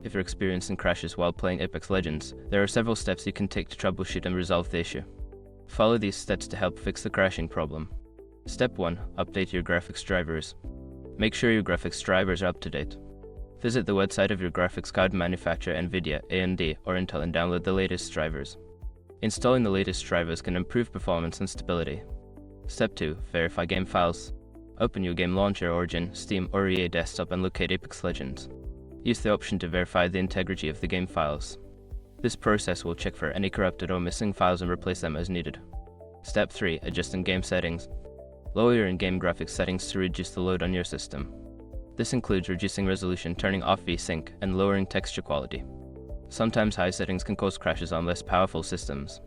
If you're experiencing crashes while playing Apex Legends, there are several steps you can take to troubleshoot and resolve the issue. Follow these steps to help fix the crashing problem. Step 1. Update your graphics drivers. Make sure your graphics drivers are up to date. Visit the website of your graphics card manufacturer NVIDIA, AMD, or Intel and download the latest drivers. Installing the latest drivers can improve performance and stability. Step 2. Verify game files. Open your game launcher, Origin, Steam, or EA Desktop and locate Apex Legends. Use the option to verify the integrity of the game files. This process will check for any corrupted or missing files and replace them as needed. Step 3. Adjust in-game settings. Lower your in-game graphics settings to reduce the load on your system. This includes reducing resolution, turning off VSync, and lowering texture quality. Sometimes high settings can cause crashes on less powerful systems.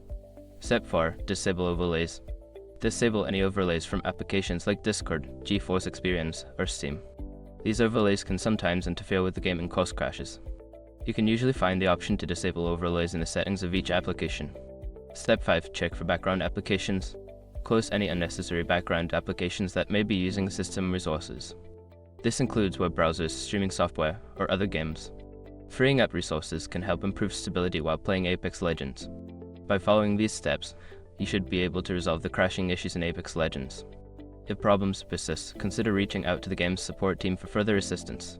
Step 4. Disable overlays. Disable any overlays from applications like Discord, GeForce Experience, or Steam. These overlays can sometimes interfere with the game and cause crashes. You can usually find the option to disable overlays in the settings of each application. Step 5. Check for background applications. Close any unnecessary background applications that may be using system resources. This includes web browsers, streaming software, or other games. Freeing up resources can help improve stability while playing Apex Legends. By following these steps, you should be able to resolve the crashing issues in Apex Legends. If problems persist, consider reaching out to the game's support team for further assistance.